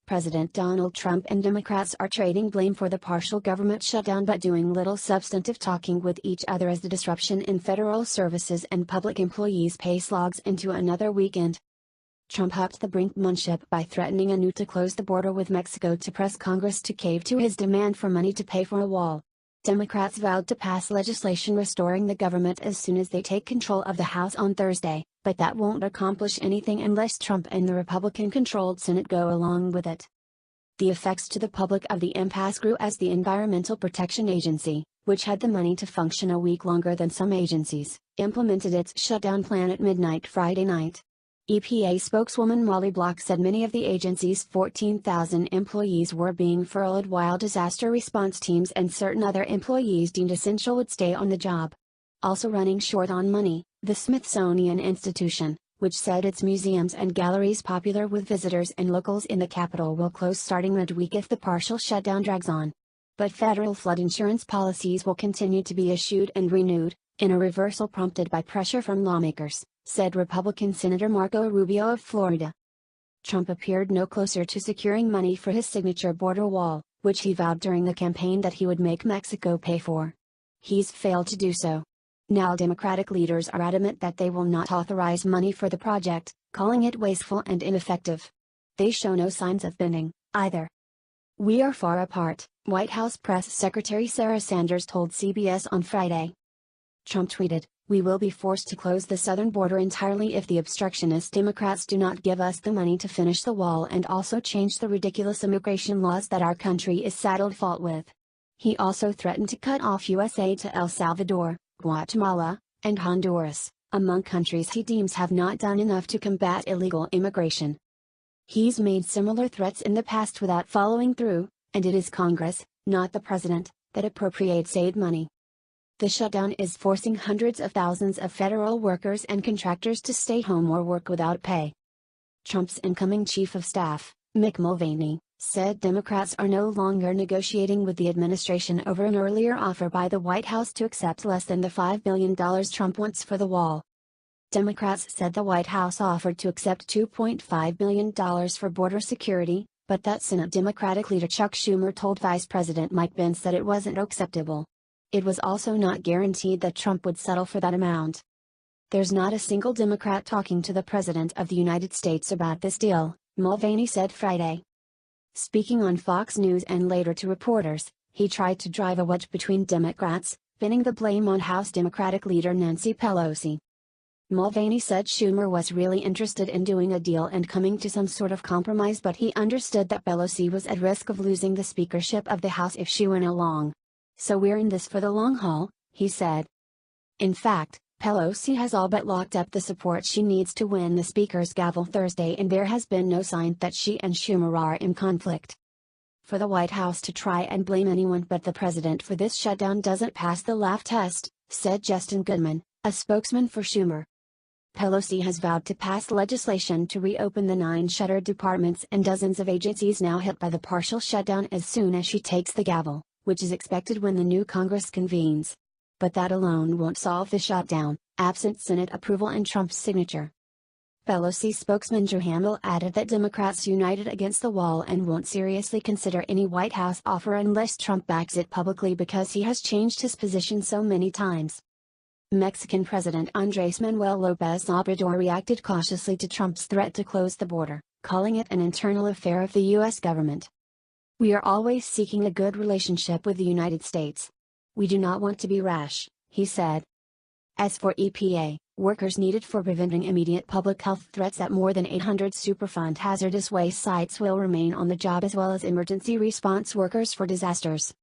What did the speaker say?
President Donald Trump and Democrats are trading blame for the partial government shutdown but doing little substantive talking with each other as the disruption in federal services and public employees' pay slogs into another weekend. Trump upped the brinkmanship by threatening anew to close the border with Mexico to press Congress to cave to his demand for money to pay for a wall. Democrats vowed to pass legislation restoring the government as soon as they take control of the House on Thursday, but that won't accomplish anything unless Trump and the Republican-controlled Senate go along with it. The effects to the public of the impasse grew as the Environmental Protection Agency, which had the money to function a week longer than some agencies, implemented its shutdown plan at midnight Friday night. EPA spokeswoman Molly Block said many of the agency's 14,000 employees were being furloughed while disaster response teams and certain other employees deemed essential would stay on the job. Also running short on money, the Smithsonian Institution, which said its museums and galleries popular with visitors and locals in the capital will close starting midweek if the partial shutdown drags on. But federal flood insurance policies will continue to be issued and renewed, in a reversal prompted by pressure from lawmakers, said Republican Senator Marco Rubio of Florida. Trump appeared no closer to securing money for his signature border wall, which he vowed during the campaign that he would make Mexico pay for. He's failed to do so. Now Democratic leaders are adamant that they will not authorize money for the project, calling it wasteful and ineffective. They show no signs of bending, either. "We are far apart," White House Press Secretary Sarah Sanders told CBS on Friday. Trump tweeted, "We will be forced to close the southern border entirely if the obstructionist Democrats do not give us the money to finish the wall and also change the ridiculous immigration laws that our country is saddled fault with." He also threatened to cut off U.S. aid to El Salvador, Guatemala, and Honduras, among countries he deems have not done enough to combat illegal immigration. He's made similar threats in the past without following through, and it is Congress, not the president, that appropriates aid money. The shutdown is forcing hundreds of thousands of federal workers and contractors to stay home or work without pay. Trump's incoming chief of staff, Mick Mulvaney, said Democrats are no longer negotiating with the administration over an earlier offer by the White House to accept less than the $5 billion Trump wants for the wall. Democrats said the White House offered to accept $2.5 billion for border security, but that Senate Democratic leader Chuck Schumer told Vice President Mike Pence that it wasn't acceptable. It was also not guaranteed that Trump would settle for that amount. "There's not a single Democrat talking to the President of the United States about this deal," Mulvaney said Friday. Speaking on Fox News and later to reporters, he tried to drive a wedge between Democrats, pinning the blame on House Democratic leader Nancy Pelosi. Mulvaney said Schumer was really interested in doing a deal and coming to some sort of compromise, but he understood that Pelosi was at risk of losing the speakership of the House if she went along. "So we're in this for the long haul," he said. In fact, Pelosi has all but locked up the support she needs to win the Speaker's gavel Thursday, and there has been no sign that she and Schumer are in conflict. For the White House to try and blame anyone but the president for this shutdown doesn't pass the laugh test, said Justin Goodman, a spokesman for Schumer. Pelosi has vowed to pass legislation to reopen the 9 shuttered departments and dozens of agencies now hit by the partial shutdown as soon as she takes the gavel, which is expected when the new Congress convenes. But that alone won't solve the shutdown, absent Senate approval and Trump's signature. Pelosi spokesman Joe Hamel added that Democrats united against the wall and won't seriously consider any White House offer unless Trump backs it publicly because he has changed his position so many times. Mexican President Andrés Manuel López Obrador reacted cautiously to Trump's threat to close the border, calling it an internal affair of the U.S. government. "We are always seeking a good relationship with the United States. We do not want to be rash," he said. As for EPA, workers needed for preventing immediate public health threats at more than 800 Superfund hazardous waste sites will remain on the job, as well as emergency response workers for disasters.